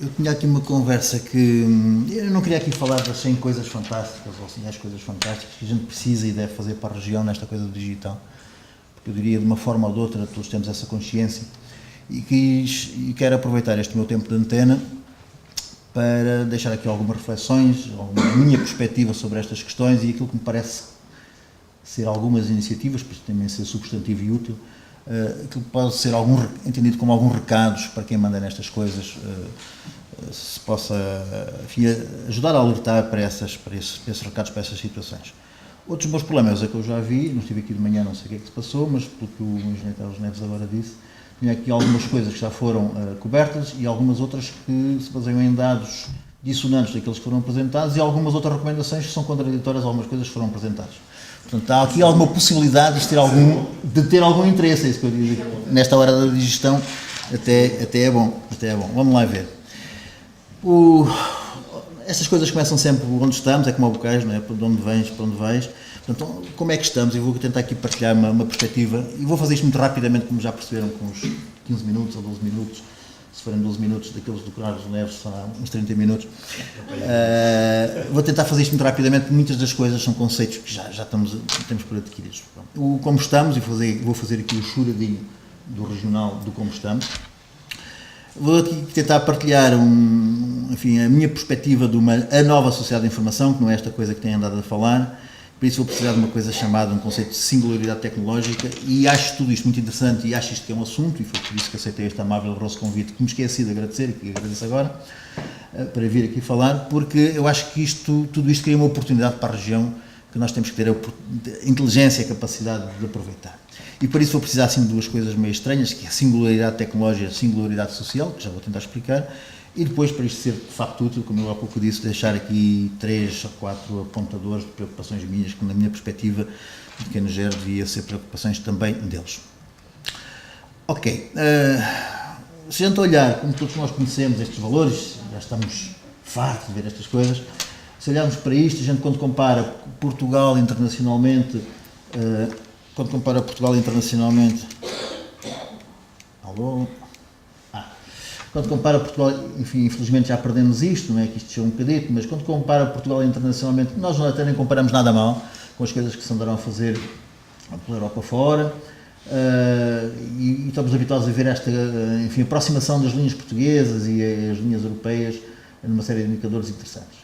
Eu tinha aqui uma conversa que eu não queria aqui falar das 100 coisas fantásticas ou assim, as coisas fantásticas que a gente precisa e deve fazer para a região nesta coisa do digital, porque eu diria de uma forma ou de outra todos temos essa consciência e quero aproveitar este meu tempo de antena para deixar aqui algumas reflexões, alguma minha perspectiva sobre estas questões e aquilo que me parece ser algumas iniciativas, para também ser substantivo e útil, aquilo que pode ser entendido como alguns recados para quem manda nestas coisas, se possa, enfim, ajudar a alertar para esses recados, para essas situações. Outros meus problemas é que eu já vi, não estive aqui de manhã, não sei o que é que se passou, mas pelo que o engenheiro Carlos Neves agora disse, tinha aqui algumas coisas que já foram cobertas e algumas outras que se baseiam em dados dissonantes daqueles que foram apresentados e algumas outras recomendações que são contraditórias a algumas coisas que foram apresentadas. Portanto, há aqui alguma possibilidade de ter algum interesse, é isso que eu digo. Nesta hora da digestão, até é bom. Vamos lá ver. Essas coisas começam sempre onde estamos, é como o bocage, não é? De onde vens, para onde vais. Portanto, como é que estamos? Eu vou tentar aqui partilhar uma perspectiva e vou fazer isto muito rapidamente, como já perceberam, com uns 15 minutos ou 12 minutos. Se forem 12 minutos, daqueles do Carlos Neves, será uns 30 minutos. Vou tentar fazer isto muito rapidamente, muitas das coisas são conceitos que já temos por adquiridos. Como estamos, e vou fazer aqui o churadinho do regional do como estamos. Vou aqui tentar partilhar enfim, a minha perspectiva de a nova sociedade de informação, que não é esta coisa que tenho andado a falar. Por isso vou precisar de uma coisa chamada um conceito de singularidade tecnológica e acho tudo isto muito interessante e acho isto que é um assunto e foi por isso que aceitei este amável rosto convite que me esqueci de agradecer e que agradeço agora para vir aqui falar, porque eu acho que tudo isto cria uma oportunidade para a região que nós temos que ter a inteligência e a capacidade de aproveitar. E por isso vou precisar assim, de duas coisas meio estranhas, que é a singularidade tecnológica e a singularidade social, que já vou tentar explicar, e depois, para isto ser de facto útil, como eu há pouco disse, deixar aqui 3 ou 4 apontadores de preocupações minhas, que na minha perspectiva de pequeno gero devia ser preocupações também deles. Ok, se a gente olhar, como todos nós conhecemos estes valores, já estamos fartos de ver estas coisas, se olharmos para isto, a gente quando compara Portugal internacionalmente, alô? Quando compara Portugal, enfim, infelizmente já perdemos isto, não é que isto chegou um bocadito, mas quando compara Portugal internacionalmente, nós até nem comparamos nada mal com as coisas que se andaram a fazer pela Europa fora, e estamos habituados a ver esta, enfim, aproximação das linhas portuguesas e as linhas europeias numa série de indicadores interessantes.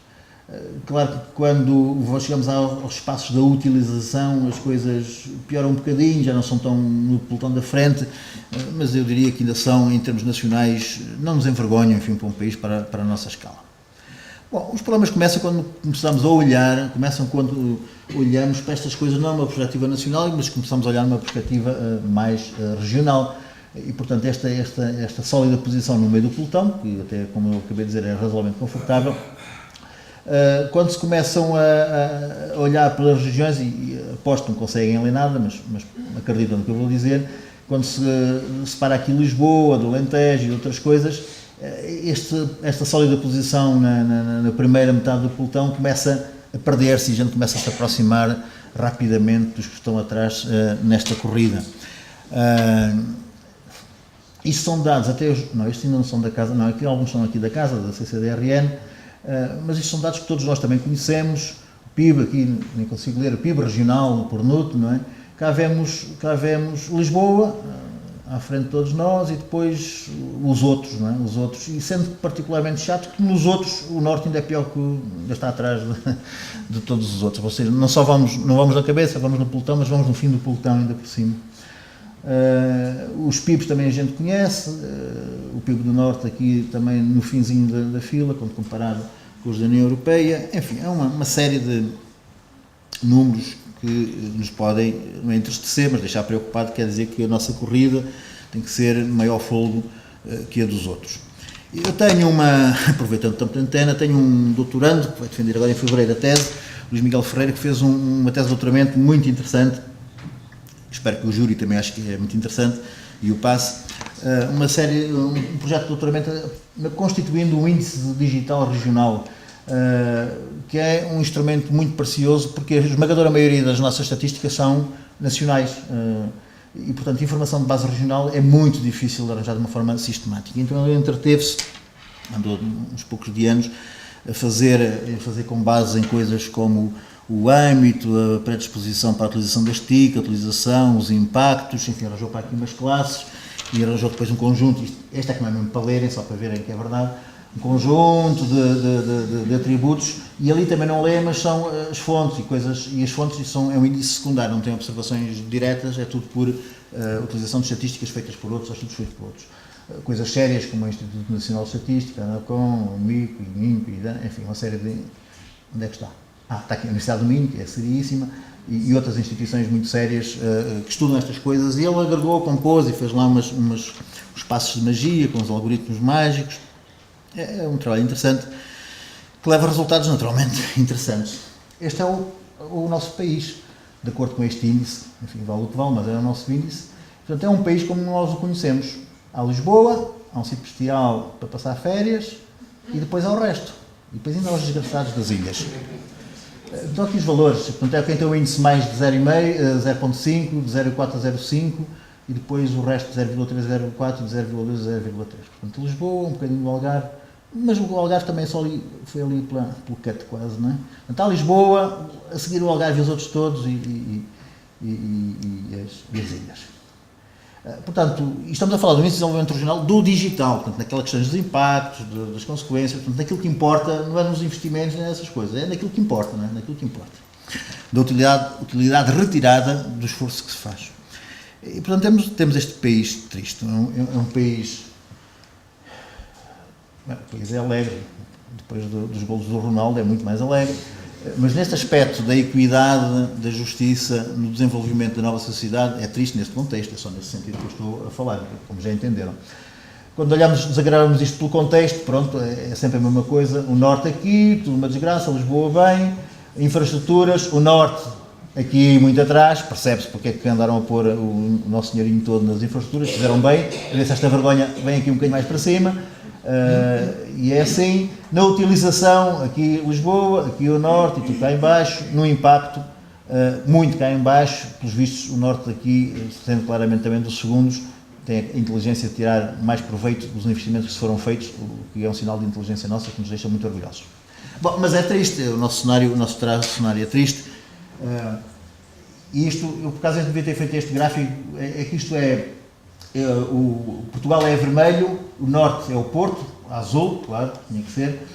Claro que quando chegamos aos espaços da utilização as coisas pioram um bocadinho, já não são tão no pelotão da frente, mas eu diria que ainda são, em termos nacionais, não nos envergonham, enfim, para um país para a nossa escala. Bom, os problemas começam quando começamos a olhar, quando olhamos para estas coisas não numa perspectiva nacional, mas começamos a olhar numa perspectiva mais regional. E, portanto, esta sólida posição no meio do pelotão, que até, como eu acabei de dizer, é razoavelmente confortável, quando se começam a olhar pelas regiões, e aposto que não conseguem ler nada, mas acreditam no que eu vou dizer, quando se separa aqui Lisboa, do Alentejo e outras coisas, esta sólida posição na primeira metade do pelotão começa a perder-se e a gente começa a se aproximar rapidamente dos que estão atrás nesta corrida. Isto são dados, não, estes ainda não são da casa, não, aqui alguns são aqui da casa, da CCDRN, mas isto são dados que todos nós também conhecemos, o PIB, aqui nem consigo ler, o PIB regional, por NUT, não é? Cá vemos Lisboa, à frente de todos nós, e depois os outros, não é? Os outros, e sendo particularmente chato que nos outros o Norte ainda é pior que ainda está atrás de todos os outros, ou seja, não vamos na cabeça, vamos no pelotão, mas vamos no fim do pelotão ainda por cima. Os PIBs também a gente conhece, o PIB do Norte aqui também no finzinho da fila, quando comparado com os da União Europeia, enfim, é uma série de números que nos podem não entristecer, mas deixar preocupado, quer dizer que a nossa corrida tem que ser maior folgo que a dos outros. Eu tenho aproveitando o tempo de antena, tenho um doutorando que vai defender agora em fevereiro a tese, Luís Miguel Ferreira, que fez uma tese de doutoramento muito interessante. Espero que o júri também ache que é muito interessante e o passe, um projeto de doutoramento constituindo um índice digital regional, que é um instrumento muito precioso porque a esmagadora maioria das nossas estatísticas são nacionais e, portanto, informação de base regional é muito difícil de arranjar de uma forma sistemática. Então ele entreteve-se andou uns poucos de anos a fazer com base em coisas como o âmbito, a predisposição para a utilização das TIC, a utilização, os impactos, enfim, arranjou para aqui umas classes e arranjou depois um conjunto, esta é que não é mesmo para lerem, só para verem que é verdade, um conjunto de atributos, e ali também não lê, mas são as fontes e coisas, e as fontes é um índice secundário, não tem observações diretas, é tudo por utilização de estatísticas feitas por outros ou estudos feitos por outros. Coisas sérias como o Instituto Nacional de Estatística, a ANACOM, o MICO, o INPE, enfim, uma série de... Onde é que está? Está aqui a Universidade do Minho, que é seriíssima, e outras instituições muito sérias que estudam estas coisas, e ele agregou, compôs e fez lá uns passos de magia com os algoritmos mágicos. É um trabalho interessante, que leva a resultados naturalmente interessantes. Este é o nosso país, de acordo com este índice, enfim, vale o que vale, mas é o nosso índice. Portanto, é um país como nós o conhecemos. Há Lisboa, há um sítio bestial para passar férias, e depois há o resto. E depois ainda há os desgraçados das ilhas. Então aqui os valores, portanto, é quem tem o índice mais de 0,5, 0,5, de 0,4 a 0,5, e depois o resto de 0,3 a 0,4 e de 0,2 a 0,3. Portanto, Lisboa, um bocadinho do Algarve, mas o Algarve também só ali, foi ali pelo cut quase, não é? Portanto, há Lisboa, a seguir o Algarve e os outros todos, e as ilhas. Portanto, estamos a falar do índice de desenvolvimento regional do digital, portanto, naquelas questões dos impactos, das consequências, portanto, naquilo que importa, não é nos investimentos nem nessas coisas, é naquilo que importa, não é? Naquilo que importa. Da utilidade retirada do esforço que se faz. E, portanto, temos este país triste, é um país... O país é alegre, depois dos golos do Ronaldo é muito mais alegre, mas neste aspecto da equidade, da justiça, no desenvolvimento da nova sociedade, é triste neste contexto, é só nesse sentido que eu estou a falar, como já entenderam. Quando desagravamos isto pelo contexto, pronto, é sempre a mesma coisa, o Norte aqui, tudo uma desgraça, Lisboa bem, infraestruturas, o Norte aqui muito atrás, percebe-se porque é que andaram a pôr o nosso dinheirinho todo nas infraestruturas, fizeram bem, a ver se esta vergonha vem aqui um bocadinho mais para cima. E é assim, na utilização, aqui Lisboa, aqui o Norte, e tudo cá em baixo, no impacto, muito cá em baixo, pelos vistos o Norte aqui, sendo claramente também dos segundos, tem a inteligência de tirar mais proveito dos investimentos que se foram feitos, o que é um sinal de inteligência nossa que nos deixa muito orgulhosos. Bom, mas é triste, o nosso cenário é triste, e isto, eu por acaso devia ter feito este gráfico, é que isto o Portugal é vermelho, o Norte é o Porto, azul, claro, tinha que ser,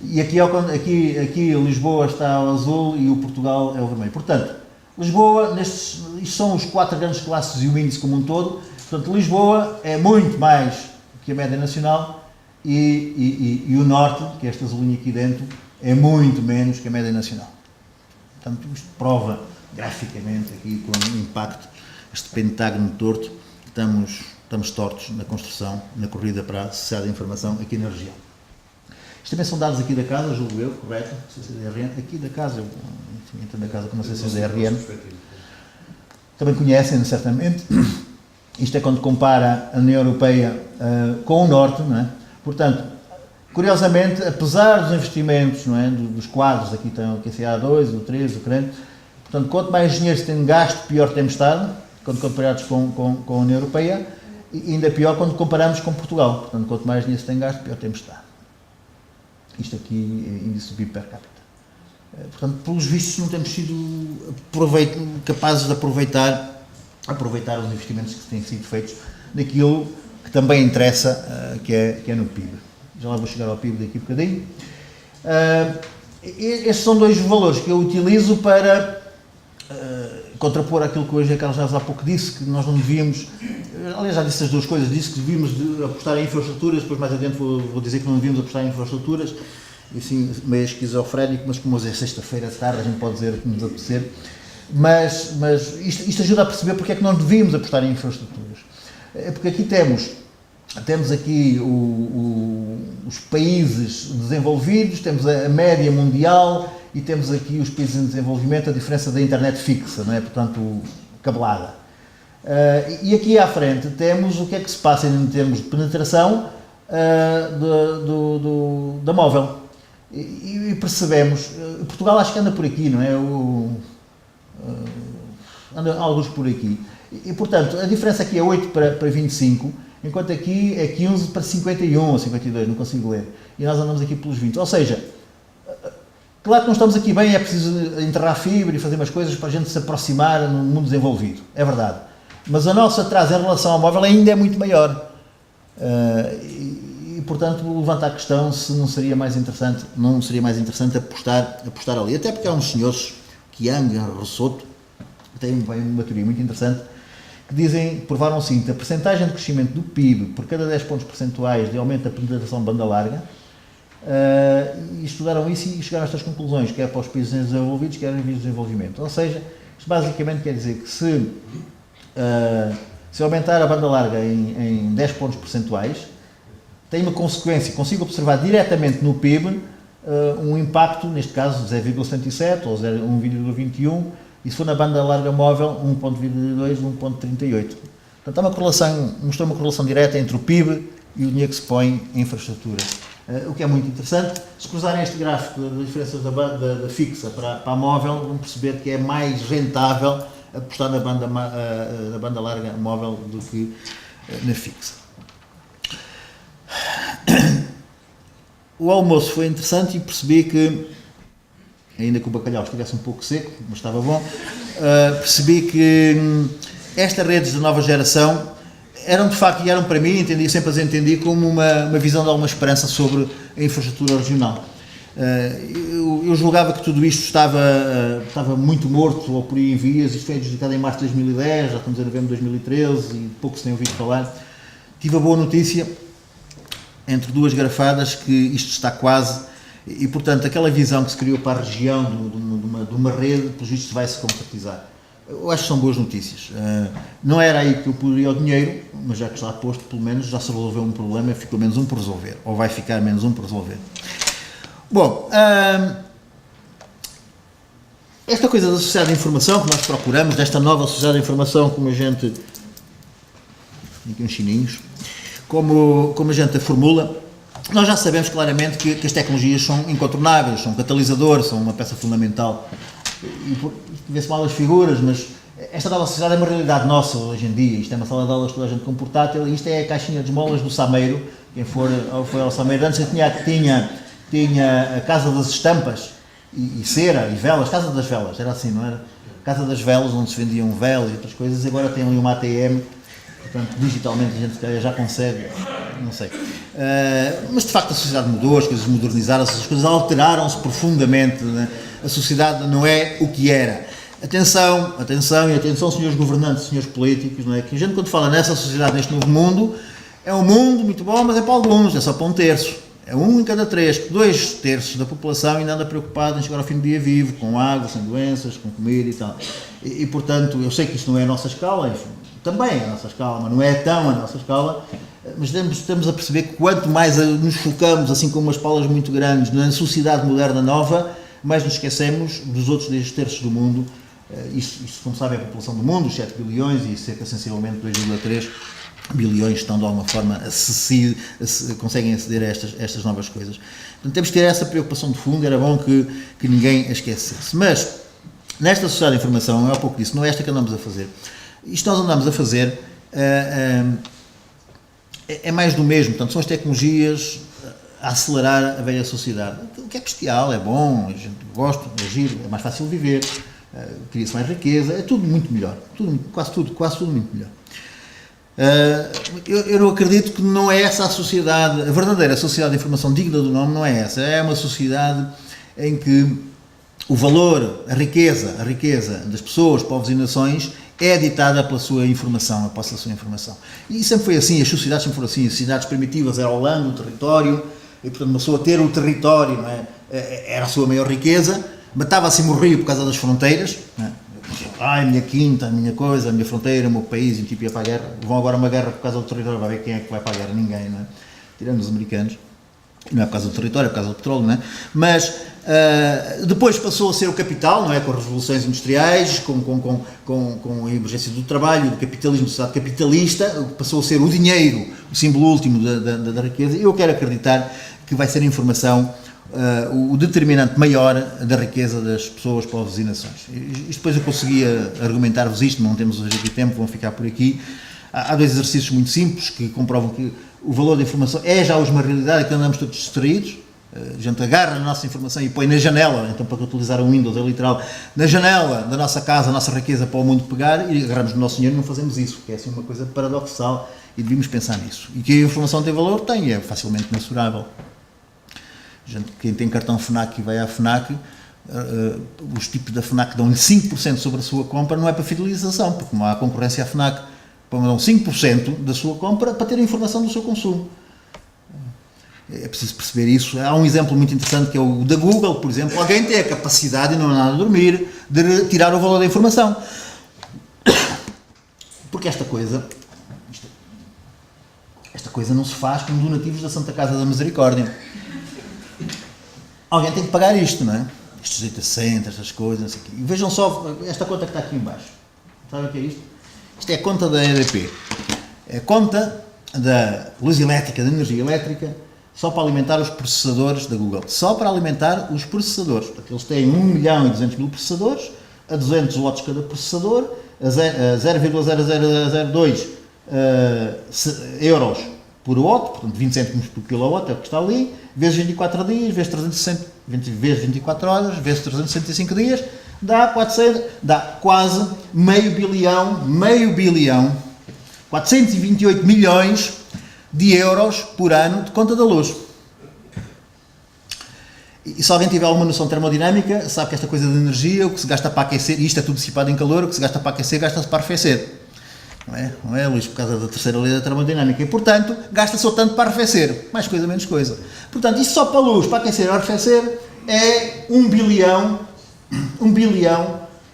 e aqui Lisboa está ao azul e o Portugal é o vermelho. Portanto, Lisboa, isto são os 4 grandes classes e o índice como um todo, portanto, Lisboa é muito mais que a média nacional e o Norte, que é esta azulinha aqui dentro, é muito menos que a média nacional. Portanto, isto prova graficamente aqui com o impacto, este pentágono torto, estamos tortos na construção, na corrida para a sociedade de informação aqui na região. Isto também são dados aqui da casa, julgo eu, correto? Não sei se é DRN. Aqui da casa, eu entendo da casa que não sei se é DRN. Também conhecem, certamente. Isto é quando compara a União Europeia com o Norte, não é? Portanto, curiosamente, apesar dos investimentos, não é? Dos quadros, aqui tem o QCA2, o 3, o CREN, portanto, quanto mais dinheiro se tem gasto, pior temos estado, quando comparados com a União Europeia, e ainda pior quando comparamos com Portugal. Portanto, quanto mais dinheiro se tem gasto, pior temos estado. Isto aqui é índice do PIB per capita. Portanto, pelos vistos, não temos sido capazes de aproveitar os investimentos que têm sido feitos naquilo que também interessa, que é no PIB. Já lá vou chegar ao PIB daqui a bocadinho. Estes são dois valores que eu utilizo para contrapor aquilo que hoje a Carlos Neves há pouco disse, que nós não devíamos, aliás já disse as duas coisas, disse que devíamos apostar em infraestruturas, depois mais adiante vou dizer que não devíamos apostar em infraestruturas, e assim meio esquizofrénico, mas como hoje é sexta-feira de tarde, a gente pode dizer o que nos apetecer, mas isto ajuda a perceber porque é que nós devíamos apostar em infraestruturas. É porque aqui temos aqui os países desenvolvidos, temos a média mundial e temos aqui os países em desenvolvimento, a diferença da internet fixa, não é? Portanto, cabelada. E aqui à frente temos o que é que se passa em termos de penetração da móvel. E percebemos, Portugal acho que anda por aqui, não é? Anda alguns por aqui. E, portanto, a diferença aqui é 8 para 25, enquanto aqui é 15 para 51 ou 52, não consigo ler. E nós andamos aqui pelos 20. Ou seja, claro que não estamos aqui bem, é preciso enterrar fibra e fazer umas coisas para a gente se aproximar no mundo desenvolvido, é verdade. Mas a nossa atraso em relação ao móvel ainda é muito maior. E portanto, levanta a questão se não seria mais interessante, apostar ali. Até porque há uns senhores, Chiang, Rossoto, têm uma teoria muito interessante, que dizem, provaram o seguinte: a percentagem de crescimento do PIB por cada 10 pontos percentuais de aumento da penetração de banda larga, e estudaram isso e chegaram a estas conclusões, quer para os países desenvolvidos, quer em vias de desenvolvimento. Ou seja, isto basicamente quer dizer que se aumentar a banda larga em 10 pontos percentuais, tem uma consequência, consigo observar diretamente no PIB um impacto, neste caso 0,77 ou 1,21, e se for na banda larga móvel 1,22, 1,38. Portanto, há uma correlação, mostrou uma correlação direta entre o PIB e o dinheiro que se põe em infraestrutura. O que é muito interessante. Se cruzarem este gráfico das diferenças da fixa para a móvel, vão perceber que é mais rentável apostar na banda larga móvel do que na fixa. O almoço foi interessante e percebi que, ainda que o bacalhau estivesse um pouco seco, mas estava bom, percebi que estas redes da nova geração eram de facto, e eram para mim, sempre as entendi como uma visão de alguma esperança sobre a infraestrutura regional. Eu julgava que tudo isto estava muito morto, ou por aí em vias. Isto foi adjudicado em março de 2010, já estamos em novembro de 2013 e pouco se tem ouvido falar. Tive a boa notícia, entre duas garrafadas, que isto está quase, e portanto aquela visão que se criou para a região de uma rede, pelos vistos, vai se concretizar. Eu acho que são boas notícias. Não era aí que eu poderia o dinheiro, mas já que está posto, pelo menos já se resolveu um problema, ficou menos um por resolver, ou vai ficar menos um por resolver. Bom, esta coisa da sociedade de informação que nós procuramos, desta nova sociedade de informação, como a gente, aqui uns chininhos, como a gente a formula, nós já sabemos claramente que as tecnologias são incontornáveis, são catalisadores, são uma peça fundamental. E vê-se mal as figuras, mas esta nova sociedade é uma realidade nossa hoje em dia. Isto é uma sala de aulas toda a gente com portátil, e isto é a caixinha de esmolas do Sameiro. Quem foi ao Sameiro, antes tinha a Casa das Estampas, e cera, e velas, Casa das Velas, era assim, não era? Casa das Velas, onde se vendiam velas e outras coisas, agora tem ali uma ATM, portanto, digitalmente a gente já consegue, não sei. Mas de facto a sociedade mudou, as coisas modernizaram-se, as coisas alteraram-se profundamente, né? A sociedade não é o que era. Atenção, senhores governantes, senhores políticos, não é? Que a gente, quando fala nessa sociedade, neste novo mundo, é um mundo muito bom, mas é para alguns, é só para um terço. É 1 em cada 3, 2 terços da população ainda anda preocupada em chegar ao fim do dia vivo, com água, sem doenças, com comida e tal. E portanto, eu sei que isto não é a nossa escala, enfim, também é a nossa escala, mas não é tão a nossa escala, mas estamos a perceber que quanto mais nos focamos, assim com umas palas muito grandes, na sociedade moderna nova, mais nos esquecemos dos outros 10 terços do mundo. Isto, como sabem, é a população do mundo, os 7 bilhões e cerca sensivelmente 2,3 bilhões estão de alguma forma conseguem aceder a estas novas coisas. Portanto, temos que ter essa preocupação de fundo, era bom que ninguém a esquecesse. Mas, nesta sociedade de informação, eu há pouco disse, não é esta que andamos a fazer. Isto nós andamos a fazer é mais do mesmo, portanto, são as tecnologias a acelerar a velha sociedade. O que é bestial, é bom, a gente gosta, é giro, é mais fácil viver, cria-se mais riqueza, é tudo muito melhor, quase tudo muito melhor. Eu não acredito que não é essa a sociedade, a verdadeira sociedade de informação digna do nome não é essa, é uma sociedade em que o valor, a riqueza das pessoas, povos e nações é ditada pela sua informação, a posse da sua informação. E sempre foi assim, as sociedades sempre foram assim, as sociedades primitivas era o land, o território, e portanto uma pessoa ter o território, não é? Era a sua maior riqueza, matava-se e morria por causa das fronteiras, não é? A minha quinta, a minha coisa, a minha fronteira, o meu país, e tipo ia para a guerra. Vão agora a uma guerra por causa do território, vai ver quem é que vai para a guerra, ninguém, não é? Tirando os americanos, não é por causa do território, é por causa do petróleo, não é? Mas depois passou a ser o capital, não é? Com as revoluções industriais, com a emergência do trabalho, do capitalismo, da sociedade capitalista, passou a ser o dinheiro, o símbolo último da riqueza. Eu quero acreditar que vai ser a informação o determinante maior da riqueza das pessoas, povos e nações. Isto depois eu conseguia argumentar-vos isto, não temos hoje aqui tempo, vão ficar por aqui. há dois exercícios muito simples que comprovam que o valor da informação é já hoje uma realidade e que andamos todos distraídos. A gente agarra a nossa informação e põe na janela, então para utilizar o Windows é literal, na janela da nossa casa, a nossa riqueza para o mundo pegar, e agarramos no nosso dinheiro e não fazemos isso, que é assim uma coisa paradoxal e devíamos pensar nisso. E que a informação tem valor, tem, é facilmente mensurável. Gente, quem tem cartão FNAC e vai à FNAC, os tipos da FNAC dão-lhe 5% sobre a sua compra, não é para fidelização, porque não há concorrência à FNAC, dão 5% da sua compra para ter a informação do seu consumo. É preciso perceber isso. Há um exemplo muito interessante que é o da Google, por exemplo. Alguém tem a capacidade, e não há nada a dormir, de tirar o valor da informação. Porque esta coisa não se faz com donativos da Santa Casa da Misericórdia. Alguém tem que pagar isto, não é? Estes 800, estas coisas, não sei o quê. E vejam só esta conta que está aqui em baixo. Sabem o que é isto? Isto é a conta da EDP. É a conta da luz elétrica, da energia elétrica, só para alimentar os processadores da Google. Só para alimentar os processadores. Portanto, eles têm 1.200.000 processadores, a 200 watts cada processador, a 0,0002 euros por watt, portanto 20 cêntimos por kilowatt, é o que está ali, vezes 24 dias, vezes 360, vezes 24 horas, vezes 365 dias, dá quase meio bilhão, 428 milhões de euros por ano de conta da luz. E se alguém tiver alguma noção de termodinâmica, sabe que esta coisa de energia, o que se gasta para aquecer, e isto é tudo dissipado em calor, o que se gasta para aquecer, gasta-se para arrefecer. Não é, Luís? Por causa da terceira lei da termodinâmica. E, portanto, gasta-se o tanto para arrefecer. Mais coisa, menos coisa. Portanto, isto só para a luz, para aquecer e arrefecer, é 1 bilhão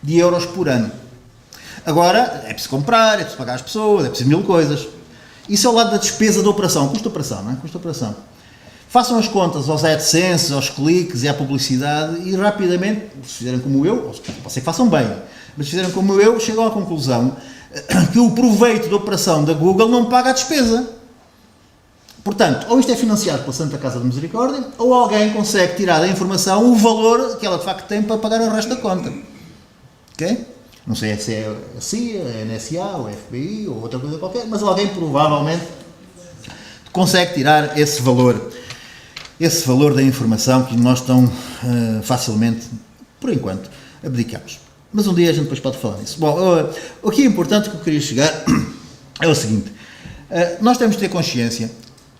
de euros por ano. Agora, é preciso comprar, é preciso pagar as pessoas, é preciso mil coisas. Isso é o lado da despesa da operação. Custo de operação, não é? Custo de operação. Façam as contas aos AdSense, aos cliques e à publicidade e rapidamente, se fizerem como eu, pode ser que façam bem, mas se fizerem como eu, chegam à conclusão que o proveito da operação da Google não paga a despesa. Portanto, ou isto é financiado pela Santa Casa de Misericórdia, ou alguém consegue tirar da informação o valor que ela de facto tem para pagar o resto da conta. Ok? Não sei se é a CIA, a NSA, ou a FBI, ou outra coisa qualquer, mas alguém provavelmente consegue tirar esse valor da informação que nós tão facilmente, por enquanto, abdicamos. Mas um dia a gente depois pode falar nisso. Bom, o que é importante que eu queria chegar é o seguinte: nós temos de ter consciência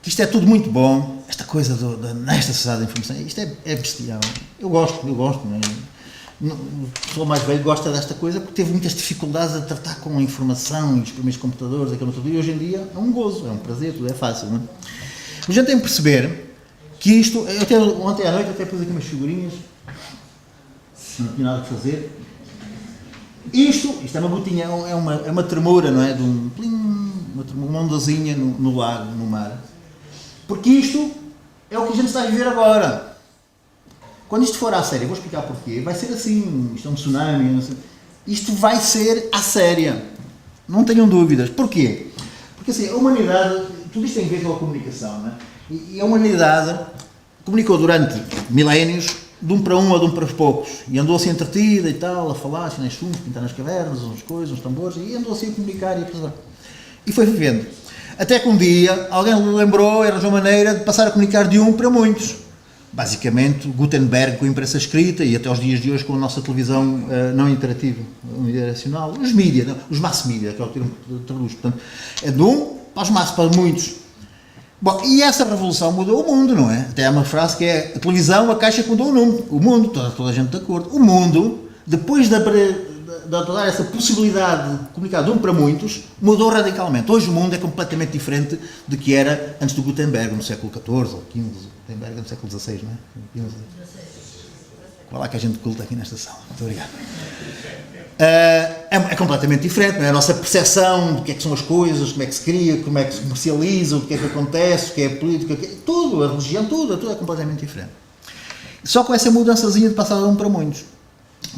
que isto é tudo muito bom, esta coisa nesta sociedade da informação, isto é bestial. Eu gosto, não é? A pessoa mais velha gosta desta coisa porque teve muitas dificuldades a tratar com a informação e os primeiros computadores, aquilo tudo, e hoje em dia é um gozo, é um prazer, tudo é fácil, não é? A gente tem que perceber que isto, ontem à noite até pus aqui umas figurinhas, não tinha nada a fazer. Isto é uma gotinha, é uma tremura, não é? De uma ondazinha no lago, no mar. Porque isto é o que a gente está a viver agora. Quando isto for à séria, vou explicar porquê, vai ser assim, isto é um tsunami, não sei. Isto vai ser à séria. Não tenham dúvidas. Porquê? Porque assim, a humanidade, tudo isto tem a ver com a comunicação, não é? E a humanidade comunicou durante milénios de um para um ou de um para os poucos, e andou assim entretida e tal, a falar assim nas chumos, pintar nas cavernas, umas coisas, uns tambores, e andou assim a comunicar e a pensar. E foi vivendo. Até que um dia alguém lembrou e arranjou maneira de passar a comunicar de um para muitos. Basicamente, Gutenberg com a imprensa escrita e até aos dias de hoje com a nossa televisão não interativa, unidirecional, os mídias, os mass media, que é o termo que traduz. Portanto, é de um para os mass, para muitos. Bom, e essa revolução mudou o mundo, não é? Até há uma frase que é: a televisão, a caixa que mudou o mundo, toda a gente de acordo. O mundo, depois de dar essa possibilidade de comunicar de um para muitos, mudou radicalmente. Hoje o mundo é completamente diferente do que era antes do Gutenberg, no século XIV ou XV, Gutenberg no século XVI, não é? Qual é que a gente culta aqui nesta sala? Muito obrigado. É completamente diferente, não é? A nossa percepção do que é que são as coisas, como é que se cria, como é que se comercializa, o que é que acontece, o que é a política, tudo, a religião, tudo é completamente diferente. Só com essa mudançazinha de passar de um para muitos.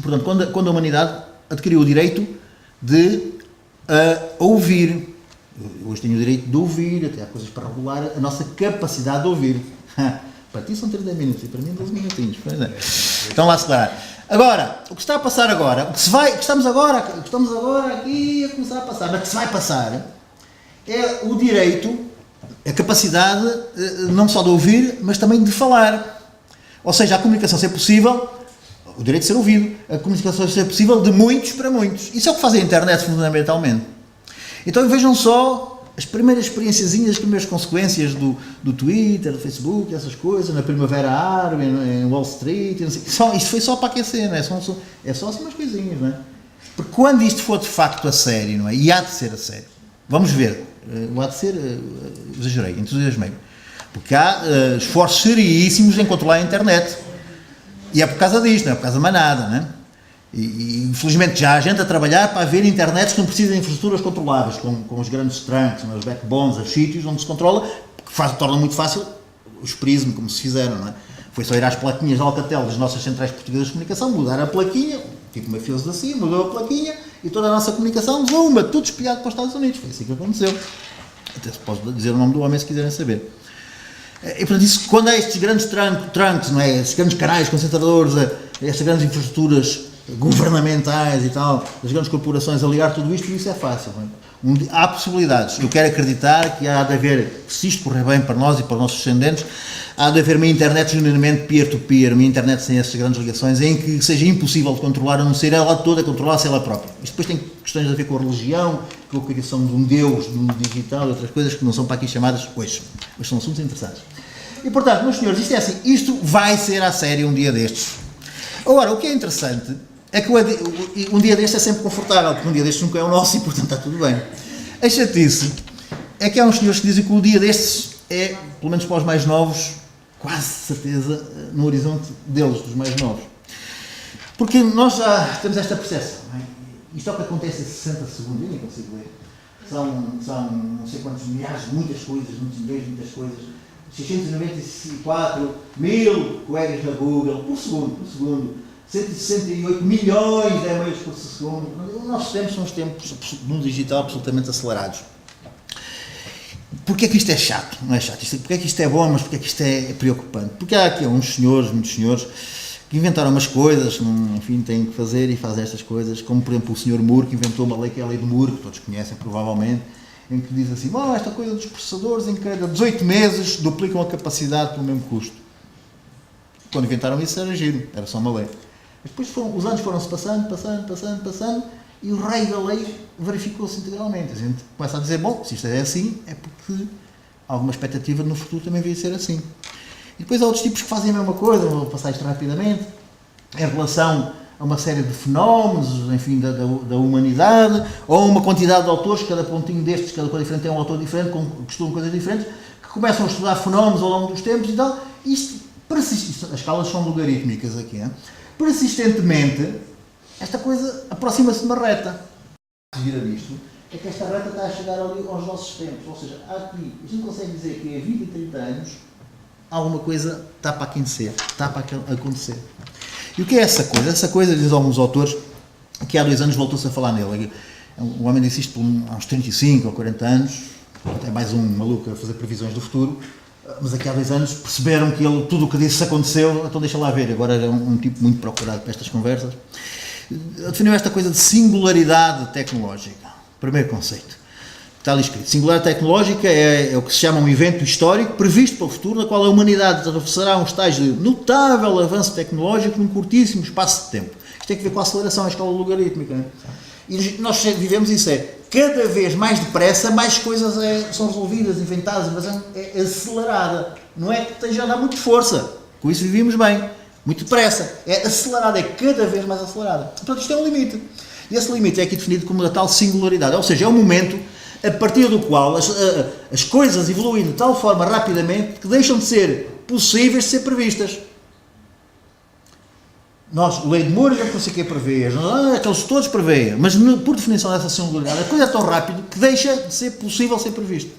Portanto, quando a humanidade adquiriu o direito de ouvir, hoje tenho o direito de ouvir, até há coisas para regular a nossa capacidade de ouvir. Para ti são 30 minutos e para mim 12 minutinhos. Pois é. Então lá se dará. Agora, o que está a passar agora, o que estamos agora aqui a começar a passar, mas que se vai passar, é o direito, a capacidade não só de ouvir, mas também de falar. Ou seja, a comunicação ser possível, o direito de ser ouvido, a comunicação ser possível de muitos para muitos. Isso é o que faz a internet fundamentalmente. Então vejam só as primeiras experienciazinhas, as primeiras consequências do Twitter, do Facebook, essas coisas, na Primavera Árabe, em Wall Street, não sei, isto foi só para aquecer, não é? É só assim umas coisinhas, não é? Porque quando isto for de facto a sério, não é? E há de ser a sério, vamos ver, há de ser, exagerei, entusiasmei, porque há esforços seríssimos em controlar a internet, e é por causa disto, não é por causa de mais nada, não é? E infelizmente já há gente a trabalhar para haver internets que não precisam de infraestruturas controláveis, com os grandes trunks, os backbones, os sítios onde se controla, que torna muito fácil os prisma, como se fizeram, não é? Foi só ir às plaquinhas de Alcatel das nossas centrais portuguesas de comunicação, mudar a plaquinha, tipo mafioso da CIA, mudou a plaquinha e toda a nossa comunicação, tudo espelhado para os Estados Unidos. Foi assim que aconteceu. Até se posso dizer o nome do homem se quiserem saber. E portanto, isso, quando há estes grandes trunks, não é? Estes grandes canais concentradores, estas grandes infraestruturas governamentais e tal, as grandes corporações a ligar tudo isto, isso é fácil. Não é? Há possibilidades. Eu quero acreditar que há de haver, se isto correr bem para nós e para os nossos descendentes, há de haver uma internet genuinamente peer-to-peer, uma internet sem essas grandes ligações, em que seja impossível de controlar, a não ser ela toda controlar-se ela própria. Isto depois tem questões a ver com a religião, com a criação de um Deus, de um digital e outras coisas que não são para aqui chamadas hoje. Mas são assuntos interessantes. E portanto, meus senhores, isto é assim, isto vai ser a sério um dia destes. Agora, o que é interessante é que um dia destes é sempre confortável, porque um dia destes nunca é o nosso e portanto está tudo bem. A chatice é que há uns senhores que dizem que o dia destes é, pelo menos para os mais novos, quase certeza no horizonte deles, dos mais novos. Porque nós já temos esta percepção, não é? Isto é o que acontece em 60 segundos, eu nem consigo ler. São não sei quantos milhares, muitas coisas, muitos milhões, muitas coisas. 694 mil queries na Google por segundo. 168 milhões de e-mails por segundo. Os nossos tempos são os tempos no digital absolutamente acelerados. Porquê é que isto é chato? Não é chato. Porquê é que isto é bom, mas porquê é que isto é preocupante? Porque há aqui muitos senhores, que inventaram umas coisas, enfim, têm que fazer e fazem estas coisas, como por exemplo o Sr. Moore, que inventou uma lei que é a lei de Moore, que todos conhecem provavelmente, em que diz assim, esta coisa dos processadores em cada 18 meses duplicam a capacidade pelo mesmo custo. Quando inventaram isso era giro, era só uma lei. Depois os anos foram-se passando, e o raio da lei verificou-se integralmente. A gente começa a dizer, se isto é assim, é porque há alguma expectativa de no futuro também vir a ser assim. E depois há outros tipos que fazem a mesma coisa, vou passar isto rapidamente, em relação a uma série de fenómenos, enfim, da humanidade, ou a uma quantidade de autores, cada pontinho destes, cada coisa diferente tem um autor diferente, que estudam coisas diferentes, que começam a estudar fenómenos ao longo dos tempos e tal, e isto persiste, as escalas são logarítmicas aqui, hein? Persistentemente, esta coisa aproxima-se de uma reta. A gira disto é que esta reta está a chegar ali aos nossos tempos, ou seja, aqui, a gente consegue dizer que há 20 e 30 anos, alguma coisa está para aquecer, está para acontecer. E o que é essa coisa? Essa coisa, diz alguns autores, que há 2 anos voltou-se a falar nele. O homem disse isto há uns 35 ou 40 anos, é mais um maluco a fazer previsões do futuro, mas aqui há 2 anos perceberam que ele, tudo o que disse aconteceu, então deixa lá ver. Agora era um tipo muito procurado para estas conversas. Definiu esta coisa de singularidade tecnológica. Primeiro conceito. Está ali escrito. Singularidade tecnológica é o que se chama um evento histórico previsto para o futuro, na qual a humanidade atravessará um estágio de notável avanço tecnológico num curtíssimo espaço de tempo. Isto tem a ver com a aceleração, a escala logarítmica. Não é? E nós vivemos isso, cada vez mais depressa, mais coisas são resolvidas, inventadas, mas é acelerada. Não é que esteja a dar muito força. Com isso vivemos bem. Muito depressa. É acelerada, é cada vez mais acelerada. Portanto, isto é um limite. E esse limite é aqui definido como a tal singularidade. Ou seja, é um momento a partir do qual as coisas evoluem de tal forma rapidamente que deixam de ser possíveis de ser previstas. Nós, o lei de Moore, não sei o que prevê, aqueles todos prevêem, mas por definição dessa singularidade, a coisa é tão rápida que deixa de ser possível ser previsto.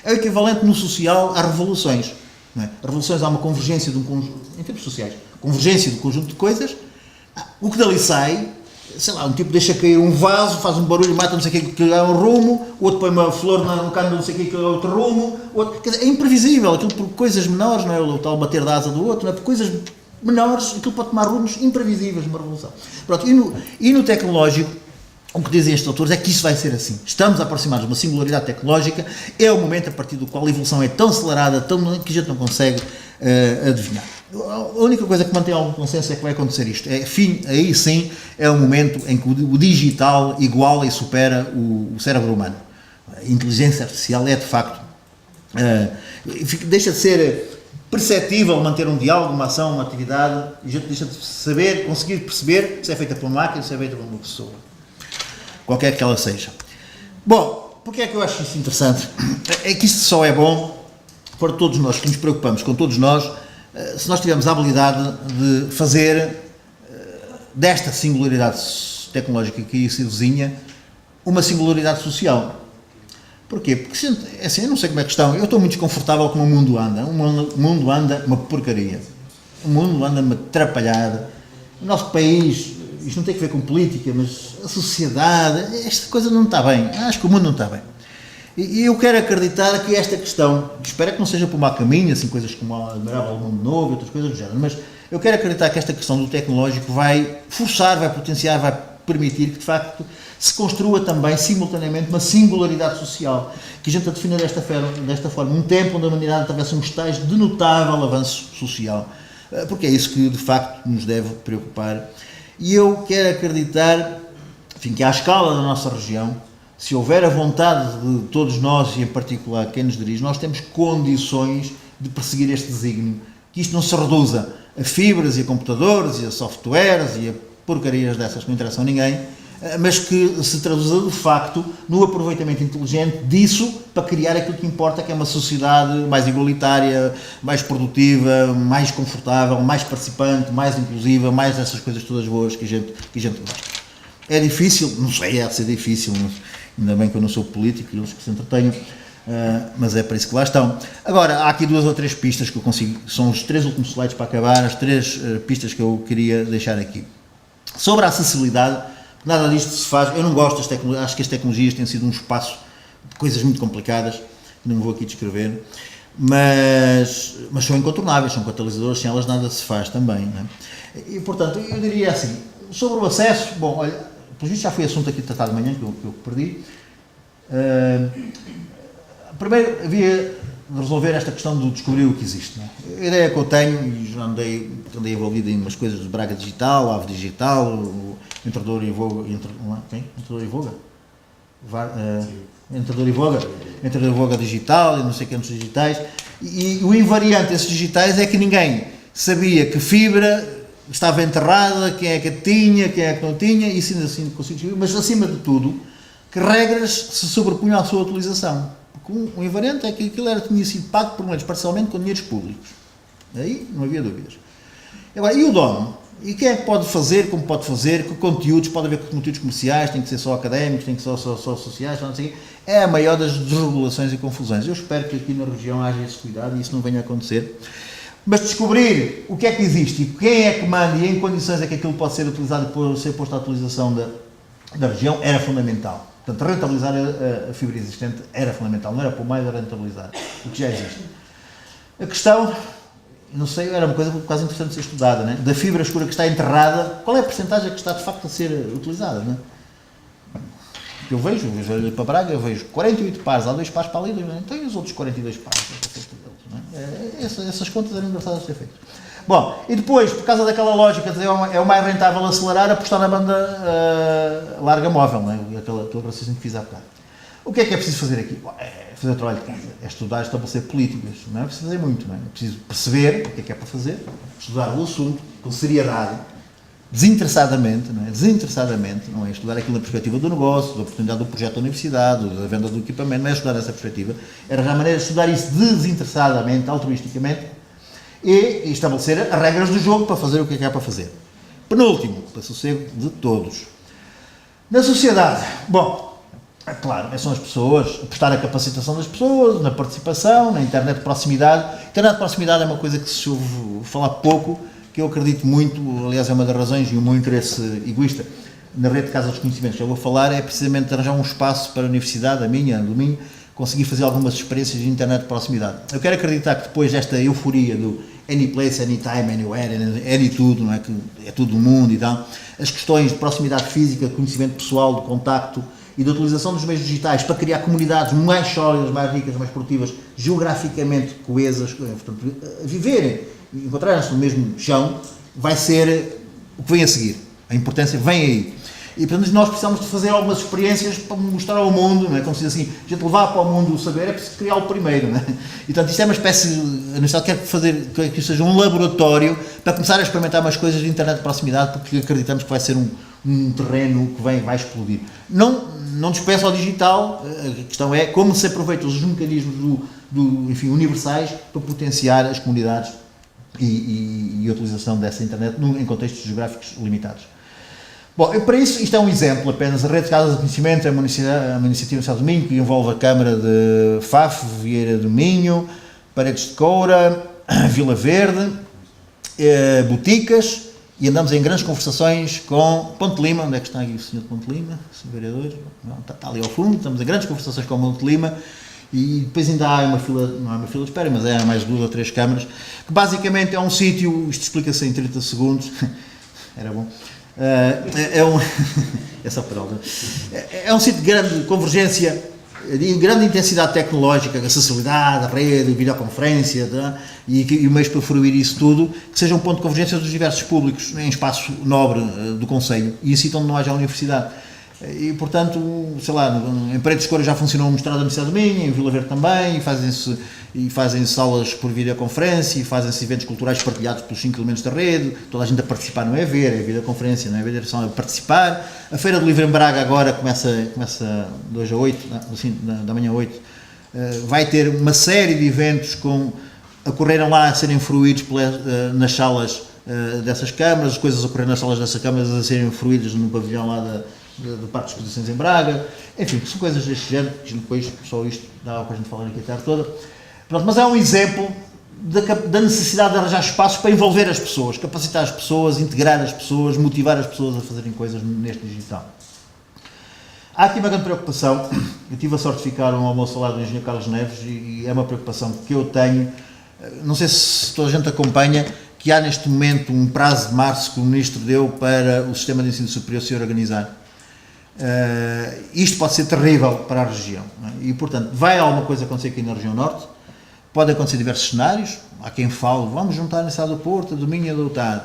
É o equivalente no social às revoluções. Não é? As revoluções há uma convergência de um conjunto, em termos sociais, convergência de um conjunto de coisas, o que dali sai, sei lá, um tipo deixa cair um vaso, faz um barulho, mata não sei o que é um rumo, o outro põe uma flor no cano não sei o que é outro rumo, quer dizer, é imprevisível, aquilo por coisas menores, não é? O tal bater da asa do outro, não é? Por coisas menores, aquilo pode tomar rumos imprevisíveis numa revolução. Pronto, e no tecnológico, o que dizem estes autores é que isso vai ser assim. Estamos aproximados de uma singularidade tecnológica, é o momento a partir do qual a evolução é tão acelerada, que a gente não consegue adivinhar. A única coisa que mantém algum consenso é que vai acontecer isto. Aí sim é o momento em que o digital iguala e supera o cérebro humano. A inteligência artificial é de facto, deixa de ser perceptível manter um diálogo, uma ação, uma atividade, e a gente deixa de conseguir perceber se é feita por uma máquina, se é feita por uma pessoa, qualquer que ela seja. Bom, porque é que eu acho isso interessante? É que isto só é bom para todos nós que nos preocupamos com todos nós, se nós tivermos a habilidade de fazer desta singularidade tecnológica que aí se desenha uma singularidade social. Porquê? Porque, assim, eu não sei como é que estão, eu estou muito desconfortável como o mundo anda. O mundo anda uma porcaria. O mundo anda uma atrapalhada. O nosso país, isto não tem a ver com política, mas a sociedade, esta coisa não está bem. Acho que o mundo não está bem. E eu quero acreditar que esta questão, espero que não seja por mau caminho, assim, coisas como o Admirável Mundo Novo e outras coisas do género, mas eu quero acreditar que esta questão do tecnológico vai forçar, vai potenciar, vai permitir que, de facto, se construa também, simultaneamente, uma singularidade social, que a gente a define desta forma, um tempo onde a humanidade atravessa um estágio de notável avanço social, porque é isso que, de facto, nos deve preocupar. E eu quero acreditar, enfim, que à escala da nossa região, se houver a vontade de todos nós, e em particular quem nos dirige, nós temos condições de perseguir este desígnio, que isto não se reduza a fibras e a computadores e a softwares e a porcarias dessas que não interessam a ninguém, mas que se traduza de facto no aproveitamento inteligente disso para criar aquilo que importa, que é uma sociedade mais igualitária, mais produtiva, mais confortável, mais participante, mais inclusiva, mais essas coisas todas boas que a gente gosta. É difícil? Não sei, é de ser difícil, mas ainda bem que eu não sou político e eles que se entretenham, mas é para isso que lá estão. Agora, há aqui 2 ou 3 pistas que eu consigo, são os 3 últimos slides para acabar, as 3 pistas que eu queria deixar aqui. Sobre a acessibilidade, nada disto se faz, eu não gosto das tecnologias, acho que as tecnologias têm sido um espaço de coisas muito complicadas, não vou aqui descrever, mas são incontornáveis, são catalisadores, sem elas nada se faz também, não é? E, portanto, eu diria assim, sobre o acesso, bom, olha, pelo visto já foi assunto aqui tratado de manhã, que eu perdi. Primeiro havia de resolver esta questão de descobrir o que existe, não é? A ideia que eu tenho, e já andei envolvido em umas coisas de Braga Digital, Ave Digital, o Entrador e Voga, Entrador e Voga? Entrador e Voga Digital e não sei quantos digitais, e o invariante desses digitais é que ninguém sabia que fibra estava enterrada, quem é que a tinha, quem é que não tinha, e assim consigo descobrir, mas acima de tudo, que regras se sobrepunham à sua utilização. O invariante é que aquilo tinha sido pago por eles parcialmente com dinheiros públicos. Aí não havia dúvidas. Agora, e o dono? E quem é que pode fazer, como pode fazer, que conteúdos, pode haver conteúdos comerciais, tem que ser só académicos, tem que ser só sociais, não sei o quê. É a maior das desregulações e confusões. Eu espero que aqui na região haja esse cuidado e isso não venha a acontecer. Mas descobrir o que é que existe e quem é que manda e em condições é que aquilo pode ser utilizado e pode ser posto à utilização da região era fundamental. Portanto, rentabilizar a fibra existente era fundamental, não era por mais, era rentabilizar o que já existe. A questão, não sei, era uma coisa quase interessante de ser estudada, né? Da fibra escura que está enterrada, qual é a porcentagem que está de facto a ser utilizada, né? Eu vejo para Braga, eu vejo 48 pares, há 2 pares para ali, né? Então e os outros 42 pares? Essas contas eram engraçadas de ser feitas. Bom, e depois, por causa daquela lógica de é o mais rentável acelerar, apostar na banda larga móvel, né? Aquele raciocínio que fiz há bocado. O que é preciso fazer aqui? Bom, é fazer o trabalho de casa, é estudar, estabelecer políticas, não é preciso fazer muito, não é? É preciso perceber o que é para fazer, estudar o assunto com seriedade, desinteressadamente, não é estudar aquilo na perspectiva do negócio, da oportunidade do projeto da universidade, da venda do equipamento, não é estudar essa perspectiva, é arranjar maneira de estudar isso desinteressadamente, altruisticamente, e estabelecer as regras do jogo para fazer o que é para fazer. Penúltimo, para sossego de todos. Na sociedade, bom, é claro, são as pessoas, apostar na capacitação das pessoas, na participação, na internet de proximidade. Internet de proximidade é uma coisa que se ouve falar pouco, que eu acredito muito, aliás é uma das razões e o meu interesse egoísta na rede de Casa dos Conhecimentos que eu vou falar é precisamente arranjar um espaço para a universidade, a minha, do minho, conseguir fazer algumas experiências de internet de proximidade. Eu quero acreditar que depois desta euforia do any place, anytime, anywhere, any tudo, não é? Que é tudo do mundo e tal. As questões de proximidade física, de conhecimento pessoal, de contacto e da utilização dos meios digitais para criar comunidades mais sólidas, mais ricas, mais produtivas, geograficamente coesas, portanto, viverem, encontrarem-se no mesmo chão, vai ser o que vem a seguir. A importância vem aí. E, portanto, nós precisamos de fazer algumas experiências para mostrar ao mundo, não é? Como se diz assim, a gente levar para o mundo o saber, é preciso criá-lo primeiro, não é? E, portanto, isto é uma espécie, a universidade quer fazer que isto seja um laboratório para começar a experimentar umas coisas de internet de proximidade, porque acreditamos que vai ser um terreno que vai explodir. Não dispensa ao digital, a questão é como se aproveita os mecanismos enfim, universais para potenciar as comunidades e a utilização dessa internet em contextos geográficos limitados. Bom, para isso, isto é um exemplo apenas. A Rede de Casas de Conhecimento é uma iniciativa do São Domingo que envolve a Câmara de Faf, Vieira do Minho, Paredes de Coura, Vila Verde, Boticas, e andamos em grandes conversações com Ponte Lima. Onde é que está aqui o Sr. de Ponte Lima? O Sr. Vereador? Não, está ali ao fundo. Estamos em grandes conversações com Ponte Lima e depois ainda há uma fila, não é uma fila de espera, mas há mais 2 ou 3 câmaras, que basicamente é um sítio, isto explica-se em 30 segundos, era bom. É só para é um sítio de grande convergência, de grande intensidade tecnológica, acessibilidade, a rede, videoconferência, tá? E meios para fruir isso tudo, que seja um ponto de convergência dos diversos públicos em espaço nobre do Concelho e em sítio onde não haja a universidade. E, portanto, sei lá, em Paredes de Coura já funcionou o mestrado da Universidade do Minho, em Vila Verde também, e fazem-se aulas por videoconferência, e fazem-se eventos culturais partilhados pelos 5 elementos da rede, toda a gente a participar, não é ver, é videoconferência, não é ver, só a participar. A Feira do Livro em Braga agora começa de hoje a 8, assim, da manhã a 8, vai ter uma série de eventos ocorreram lá a serem fruídos nas salas dessas câmaras, as coisas ocorreram nas salas dessas câmaras a serem fruídas no pavilhão lá do Parque de Exposições em Braga, enfim, são coisas deste género, que depois só isto dá para a gente falar aqui a tarde toda. Pronto, mas é um exemplo da necessidade de arranjar espaços para envolver as pessoas, capacitar as pessoas, integrar as pessoas, motivar as pessoas a fazerem coisas neste digital. Há aqui uma grande preocupação, eu tive a sorte de ficar um almoço ao lado do engenheiro Carlos Neves e é uma preocupação que eu tenho, não sei se toda a gente acompanha, que há neste momento um prazo de março que o Ministro deu para o sistema de ensino superior se organizar. Isto pode ser terrível para a região, não é? E, portanto, vai alguma coisa acontecer aqui na região norte, pode acontecer diversos cenários, há quem fale, vamos juntar a Universidade do Porto, a do Minho e a do Utado,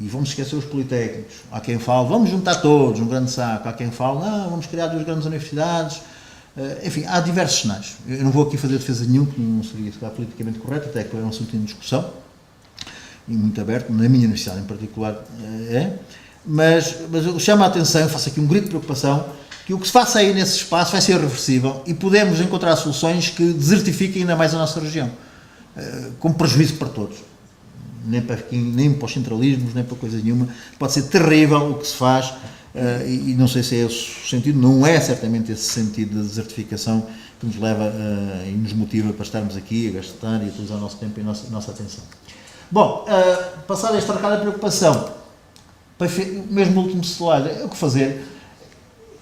e vamos esquecer os politécnicos, há quem fale, vamos juntar todos, um grande saco, há quem fale, não, vamos criar 2 grandes universidades, enfim, há diversos cenários. Eu não vou aqui fazer defesa de nenhum, que não seria politicamente correto, até que é um assunto em discussão, e muito aberto, na minha universidade em particular mas eu chamo a atenção, eu faço aqui um grito de preocupação, que o que se faça aí nesse espaço vai ser reversível e podemos encontrar soluções que desertifiquem ainda mais a nossa região, com prejuízo para todos, nem para os centralismos, nem para coisa nenhuma. Pode ser terrível o que se faz, e não sei se é esse o sentido, não é certamente esse sentido de desertificação que nos leva e nos motiva para estarmos aqui a gastar e a utilizar o nosso tempo e a nossa atenção. Bom, passada esta arcada de preocupação, mesmo no último slide, o que fazer?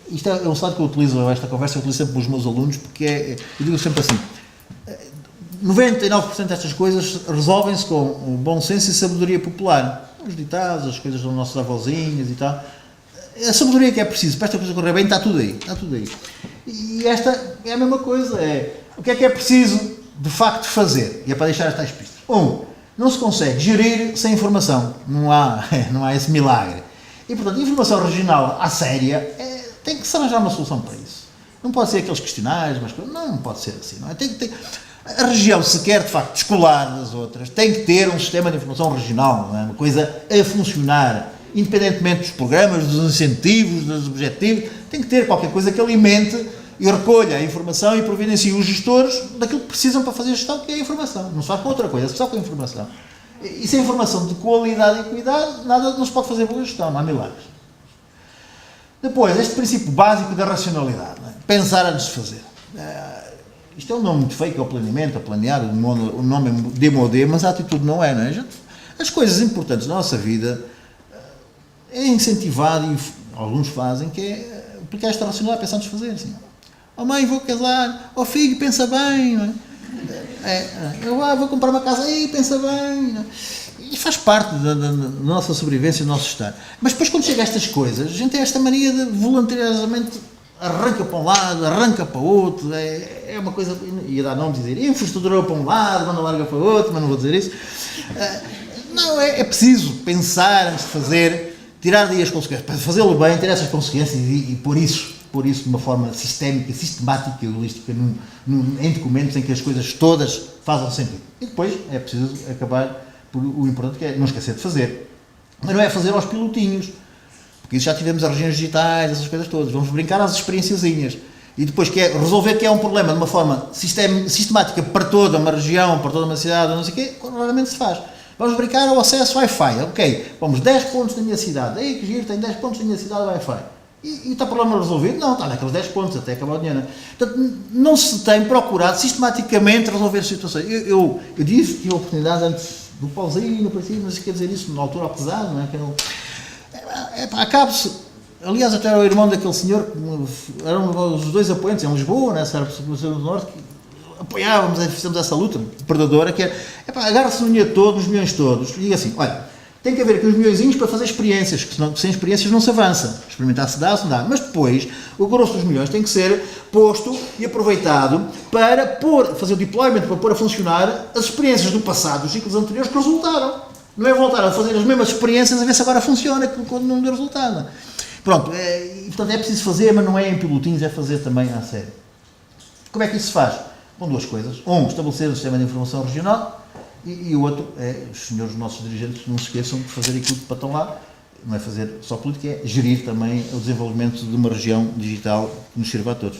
Isto é um slide que eu utilizo, esta conversa eu utilizo sempre para os meus alunos, porque eu digo sempre assim, 99% destas coisas resolvem-se com o bom senso e sabedoria popular. Os ditados, as coisas das nossas avózinhas e tal. A sabedoria que é preciso para esta coisa correr bem está tudo aí. E esta é a mesma coisa, o que é preciso de facto fazer? E é para deixar estas pistas. Não se consegue gerir sem informação, não há esse milagre. E, portanto, informação regional à séria, tem que se arranjar uma solução para isso. Não pode ser aqueles questionários, mas não pode ser assim. Não é? A região, se quer, de facto, descolar das outras, tem que ter um sistema de informação regional, não é? Uma coisa a funcionar, independentemente dos programas, dos incentivos, dos objetivos, tem que ter qualquer coisa que alimente e recolha a informação e providencie os gestores daquilo que precisam para fazer a gestão, que é a informação. Não se faz com outra coisa, só com a informação. E sem informação de qualidade e equidade, nada não se pode fazer boa gestão, não há milagres. Depois, este princípio básico da racionalidade, não é? Pensar antes de fazer. Isto é um nome muito feio, que é o planeamento, a planear, o nome é demodé, mas a atitude não é, não é? As coisas importantes da nossa vida é incentivado, e alguns fazem, que é aplicar esta racionalidade, pensar antes de fazer, assim. Mãe, vou casar, filho, pensa bem, não é? Eu vou comprar uma casa, aí pensa bem, e faz parte da nossa sobrevivência, do nosso estar. Mas depois quando chega a estas coisas, a gente tem esta mania de voluntariosamente arranca para um lado, arranca para o outro, é uma coisa, ia dar nomes e dizer, infraestrutura para um lado, mas não larga para o outro, mas não vou dizer isso. Não, é preciso pensar antes de fazer, tirar daí as consequências, para fazê-lo bem, tirar essas consequências e pôr isso de uma forma sistémica, sistemática e holística em documentos em que as coisas todas façam sentido. E depois é preciso acabar por o importante, que é não esquecer de fazer. Mas não é fazer aos pilotinhos, porque isso já tivemos as regiões digitais, essas coisas todas. Vamos brincar às experienciazinhas. E depois que é resolver que é um problema de uma forma sistemática para toda uma região, para toda uma cidade, não sei o quê, raramente se faz. Vamos brincar ao acesso Wi-Fi. Ok, vamos 10 pontos na minha cidade. Ei, que giro, tem 10 pontos na minha cidade Wi-Fi. E está o problema resolvido? Não, está naqueles 10 pontos, até acabar o dinheiro. Portanto, não se tem procurado sistematicamente resolver situações. Eu disse que tive a oportunidade antes do pauzinho, no princípio, mas quer dizer isso na altura ao pesado, não é? Acabe-se. Aliás, até era o irmão daquele senhor, que eram os dois apoiantes em Lisboa, nessa área do Norte, que apoiávamos, fizemos essa luta predadora, que era, agarra-se no dinheiro todo, nos milhões todos, e diga assim, olha, tem que haver aqui uns milhõezinhos para fazer experiências, que senão, sem experiências não se avança. Experimentar se dá, se não dá. Mas depois, o grosso dos milhões tem que ser posto e aproveitado para fazer o deployment, para pôr a funcionar as experiências do passado, dos ciclos anteriores que resultaram. Não é voltar a fazer as mesmas experiências a ver se agora funciona quando não deu resultado. Pronto, portanto é preciso fazer, mas não é em pilotinhos, é fazer também à sério. Como é que isso se faz? Com duas coisas. Estabelecer um sistema de informação regional, e o outro é, os senhores nossos dirigentes não se esqueçam de fazer aquilo para estão lá, não é fazer só política, é gerir também o desenvolvimento de uma região digital que nos sirva a todos.